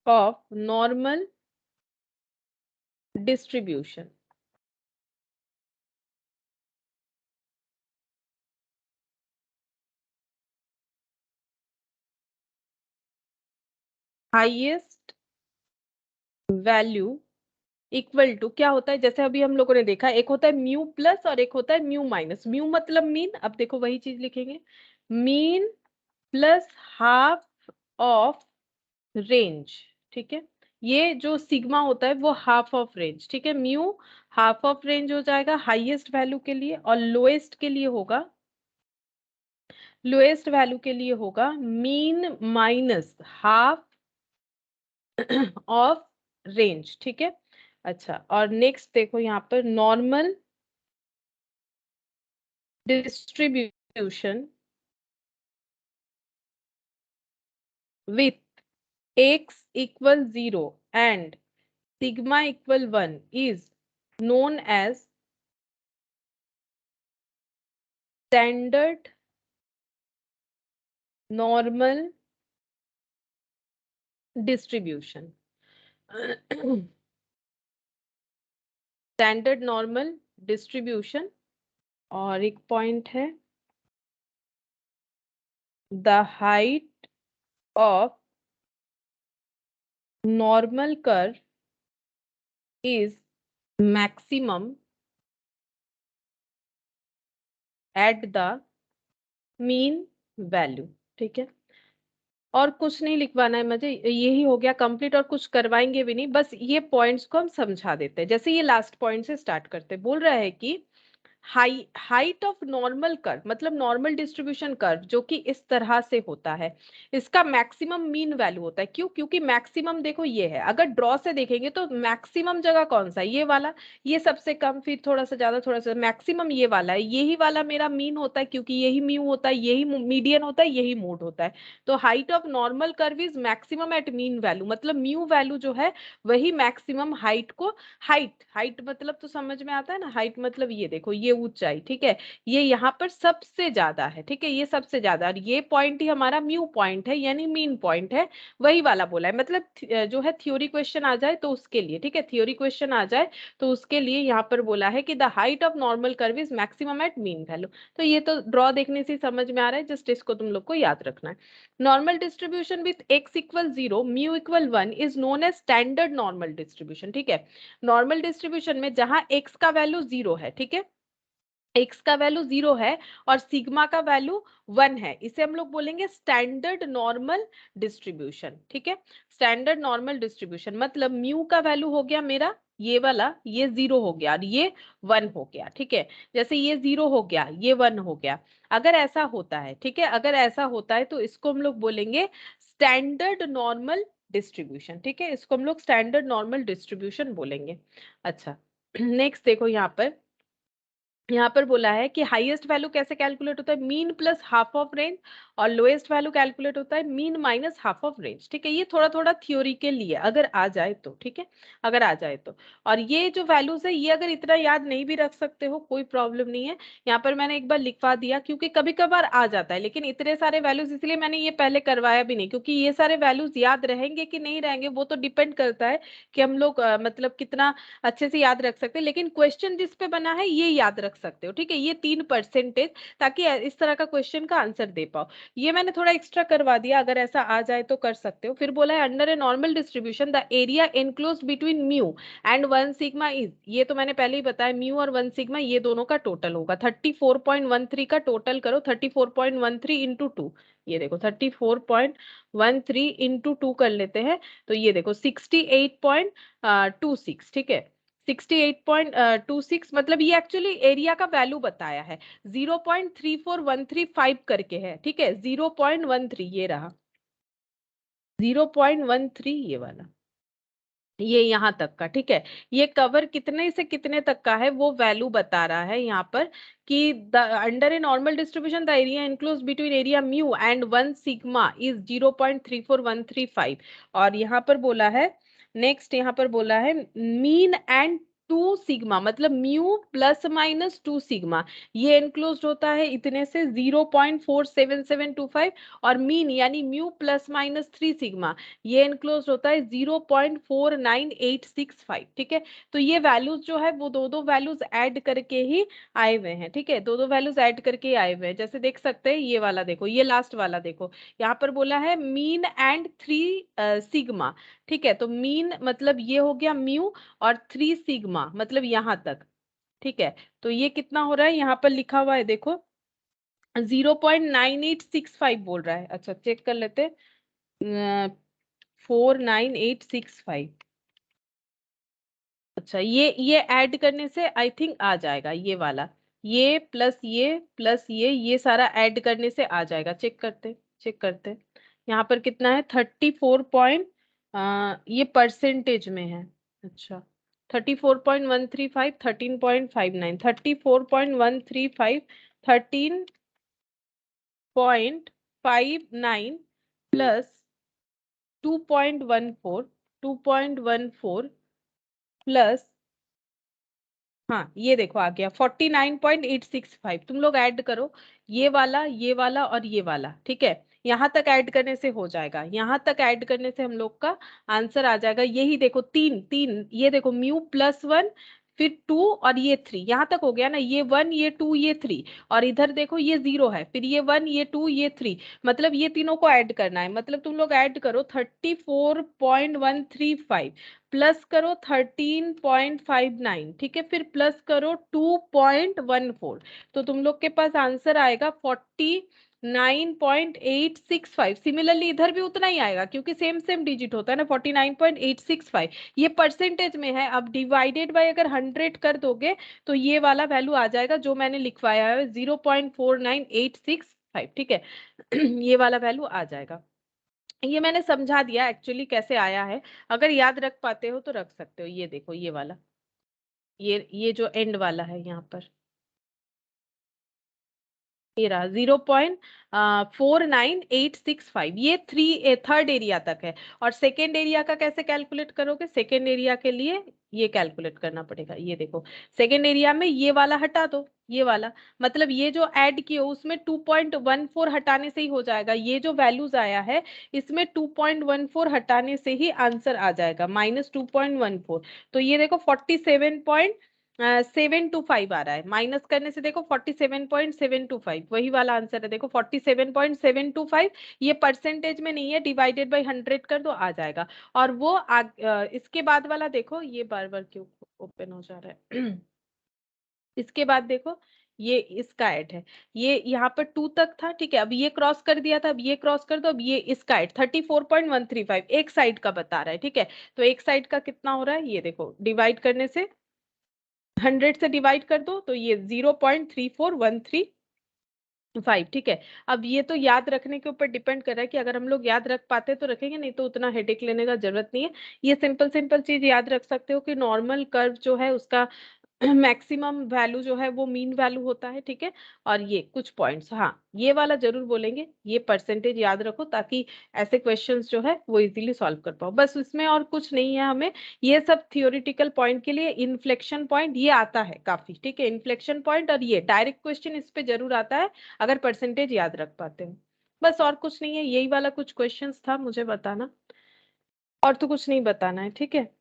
of normal distribution, highest value equal to क्या होता है, जैसे अभी हम लोगों ने देखा, एक होता है म्यू प्लस और एक होता है म्यू माइनस। म्यू मतलब मीन, अब देखो वही चीज लिखेंगे, mean plus half of range. ठीक है, ये जो सिग्मा होता है वो हाफ ऑफ रेंज। ठीक है, म्यू हाफ ऑफ रेंज हो जाएगा हाईएस्ट वैल्यू के लिए, और लोएस्ट के लिए होगा, लोएस्ट वैल्यू के लिए होगा mean minus half of range. ठीक है, अच्छा, और नेक्स्ट देखो यहाँ पर normal distribution with x equal 0 and sigma equal 1 is known as standard normal distribution. Standard normal distribution. और एक पॉइंट है, the height of normal curve is maximum at the mean value. ठीक है, और कुछ नहीं लिखवाना है मुझे, यही हो गया कंप्लीट, और कुछ करवाएंगे भी नहीं, बस ये पॉइंट्स को हम समझा देते हैं। जैसे ये लास्ट पॉइंट से स्टार्ट करते, बोल रहा है कि हाइट ऑफ नॉर्मल कर्व, मतलब नॉर्मल डिस्ट्रीब्यूशन कर्व जो कि इस तरह से होता है, इसका मैक्सिमम मीन वैल्यू होता है। क्यों? क्योंकि मैक्सिमम देखो ये है, अगर ड्रॉ से देखेंगे तो मैक्सिमम जगह कौन सा है, ये वाला, ये सबसे कम, फिर थोड़ा सा ज्यादा, थोड़ा सा मैक्सिमम ये वाला है, यही वाला मेरा मीन होता है, क्योंकि यही म्यू होता है, यही मीडियन होता है, यही मोड होता है। तो height of normal curve is maximum at mean value, मतलब म्यू वैल्यू जो है वही मैक्सिमम हाइट को, हाइट हाइट मतलब तो समझ में आता है ना, हाइट मतलब ये देखो, ये ऊंचाई। ठीक है, ये यहाँ पर सबसे ज्यादा है। ठीक है, ये सबसे ज्यादा, और ये पॉइंट ही हमारा म्यू पॉइंट है, यानी मीन पॉइंट है, वही वाला बोला है। मतलब जो है थ्योरी क्वेश्चन आ जाए तो उसके लिए, ठीक है, थ्योरी क्वेश्चन आ जाए तो उसके लिए यहाँ पर बोला है कि the height of normal curve is maximum at mean value. तो ये तो ड्रॉ देखने से समझ में आ रहा है, जस्ट इसको तुम लोग को याद रखना है। Normal distribution with x equal 0, mu equal 1 is known as standard normal distribution. ठीक है, नॉर्मल डिस्ट्रीब्यूशन में जहां x का वैल्यू 0 है, ठीक है, x का वैल्यू 0 है और सिग्मा का वैल्यू 1 है, इसे हम लोग बोलेंगे स्टैंडर्ड नॉर्मल डिस्ट्रीब्यूशन। ठीक है, स्टैंडर्ड नॉर्मल डिस्ट्रीब्यूशन मतलब म्यू का वैल्यू हो गया मेरा ये वाला, ये 0 हो गया और ये 1 हो गया। ठीक है, जैसे ये 0 हो गया, ये 1 हो गया, अगर ऐसा होता है, ठीक है, अगर ऐसा होता है तो इसको हम लोग बोलेंगे स्टैंडर्ड नॉर्मल डिस्ट्रीब्यूशन। ठीक है, इसको हम लोग स्टैंडर्ड नॉर्मल डिस्ट्रीब्यूशन बोलेंगे। अच्छा, नेक्स्ट देखो यहाँ पर बोला है कि हाईएस्ट वैल्यू कैसे कैलकुलेट होता है, mean plus half of range, और लोएस्ट वैल्यू कैलकुलेट होता है mean minus half of range. ठीक है, ये थोड़ा थोड़ा थ्योरी के लिए अगर आ जाए तो, ठीक है, अगर आ जाए तो। और ये जो वैल्यूज है, ये अगर इतना याद नहीं भी रख सकते हो कोई प्रॉब्लम नहीं है, यहाँ पर मैंने एक बार लिखवा दिया क्योंकि कभी कभार आ जाता है, लेकिन इतने सारे वैल्यूज इसलिए मैंने ये पहले करवाया भी नहीं, क्योंकि ये सारे वैल्यूज याद रहेंगे कि नहीं रहेंगे वो तो डिपेंड करता है कि हम लोग मतलब कितना अच्छे से याद रख सकते हैं, लेकिन क्वेश्चन जिस पे बना है ये याद रख सकते हो। ठीक है, ये 3%, ताकि इस तरह का क्वेश्चन का आंसर दे पाओ, ये मैंने थोड़ा एक्स्ट्रा करवा दिया, अगर ऐसा आ जाए तो कर सकते हो। फिर बोला है under A normal distribution the area enclosed between mu and 1 sigma is, ये तो मैंने पहले ही बताया, म्यू और 1 सिग्मा ये दोनों का टोटल होगा 34.13 का टोटल करो, 34.13 इंटू 2, ये देखो 34.13 इंटू 2 कर लेते हैं, तो ये देखो 68.26। ठीक है, 68.26 मतलब ये एक्चुअली एरिया का वैल्यू बताया है, 0.34135 करके है, ठीक है, 0.13 ये रहा, 0.13 ये वाला, ये यहाँ तक का, ठीक है। ये कवर कितने से कितने तक का है वो वैल्यू बता रहा है यहाँ पर कि the under A normal distribution the area includes between area mu and 1 sigma is 0.34135। और यहाँ पर बोला है, नेक्स्ट यहाँ पर बोला है मीन एंड 2 सिग्मा मतलब म्यू प्लस माइनस 2 सिग्मा, ये इंक्लोज होता है इतने से 0.47725, और मीन यानी म्यू प्लस माइनस 3 सिग्मा ये इनक्लोज होता है 0.49865, ठीक है। तो ये वैल्यूज जो है वो दो दो वैल्यूज ऐड करके ही आए हुए हैं, ठीक है, दो दो वैल्यूज ऐड करके ही आए हुए हैं। जैसे देख सकते हैं ये वाला देखो, ये लास्ट वाला देखो, यहाँ पर बोला है मीन एंड 3 सिग्मा, ठीक है। तो मीन मतलब ये हो गया म्यू, और 3 सिग्मा मतलब यहाँ तक, ठीक है। तो ये कितना हो रहा है, यहाँ पर लिखा हुआ है देखो 0.9865 बोल रहा है। अच्छा चेक कर लेते हैं, 49865। अच्छा ये ऐड करने से आई थिंक आ जाएगा ये वाला, ये प्लस ये सारा ऐड करने से आ जाएगा। चेक करते यहाँ पर कितना है 34 पॉइंट, ये परसेंटेज में है। अच्छा 34.135, 13.59, 34.135, 13.59 प्लस 2.14, 2.14 प्लस, हाँ ये देखो आ गया 49.865। तुम लोग ऐड करो ये वाला और ये वाला, ठीक है। यहाँ तक ऐड करने से हो जाएगा, यहाँ तक ऐड करने से हम लोग का आंसर आ जाएगा। यही देखो तीन तीन, ये देखो म्यू प्लस 1 फिर 2 और ये 3, यहाँ तक हो गया ना, ये 1 ये 2 ये 3, और इधर देखो ये 0 है, फिर ये 1 ये 2 ये 3, मतलब ये तीनों को ऐड करना है। मतलब तुम लोग ऐड करो 34.135 प्लस करो 13.59, ठीक है, फिर प्लस करो 2.14, तो तुम लोग के पास आंसर आएगा 49.865। सिमिलरली इधर भी उतना ही आएगा क्योंकि सेम सेम डिजिट होता है ना, 49.865। ये परसेंटेज में है, अब डिवाइडेड बाय अगर 100 कर दोगे तो ये वाला वैल्यू आ जाएगा जो मैंने लिखवाया है 0.49865, ठीक है। ये वाला वैल्यू आ जाएगा। ये मैंने समझा दिया एक्चुअली कैसे आया है, अगर याद रख पाते हो तो रख सकते हो। ये देखो ये वाला, ये जो एंड वाला है यहाँ पर, ये रहा 0.49865, ये थर्ड एरिया तक है। और सेकेंड एरिया का कैसे कैलकुलेट करोगे, सेकेंड एरिया के लिए ये कैलकुलेट करना पड़ेगा। ये देखो सेकेंड एरिया में ये वाला हटा दो, ये वाला मतलब ये जो ऐड किए उसमें 2.14 हटाने से ही हो जाएगा। ये जो वैल्यूज आया है इसमें 2.14 हटाने से ही आंसर आ जाएगा, -2.14। तो ये देखो 47.725 आ रहा है, माइनस करने से देखो 47.725 वही वाला आंसर है। देखो 47.725, ये परसेंटेज में नहीं है, डिवाइडेड बाय 100 कर दो आ जाएगा। और वो इसके बाद वाला देखो, ये बार बार क्यों ओपन हो जा रहा है इसके बाद देखो ये इसका ऐड है, ये यहाँ पर 2 तक था, ठीक है, अब ये क्रॉस कर दिया था, अब ये क्रॉस कर दो, अब ये इसका ऐड 34.135 एक साइड का बता रहा है, ठीक है। तो एक साइड का कितना हो रहा है, ये देखो डिवाइड करने से 100 से डिवाइड कर दो तो ये 0.3413 ठीक है। अब ये तो याद रखने के ऊपर डिपेंड कर रहा है कि अगर हम लोग याद रख पाते तो रखेंगे, नहीं तो उतना हेडेक लेने का जरूरत नहीं है। ये सिंपल सिंपल चीज याद रख सकते हो कि नॉर्मल कर्व जो है उसका मैक्सिमम वैल्यू जो है वो मीन वैल्यू होता है, ठीक है। और ये कुछ पॉइंट्स, हाँ ये वाला जरूर बोलेंगे, ये परसेंटेज याद रखो ताकि ऐसे क्वेश्चंस जो है वो इजीली सॉल्व कर पाओ, बस इसमें और कुछ नहीं है हमें। ये सब थियोरिटिकल पॉइंट के लिए, इन्फ्लेक्शन पॉइंट ये आता है काफी, ठीक है, इन्फ्लेक्शन पॉइंट, और ये डायरेक्ट क्वेश्चन इस पे जरूर आता है अगर परसेंटेज याद रख पाते हो। बस और कुछ नहीं है, यही वाला कुछ क्वेश्चंस था, मुझे बताना, और तो कुछ नहीं बताना है, ठीक है।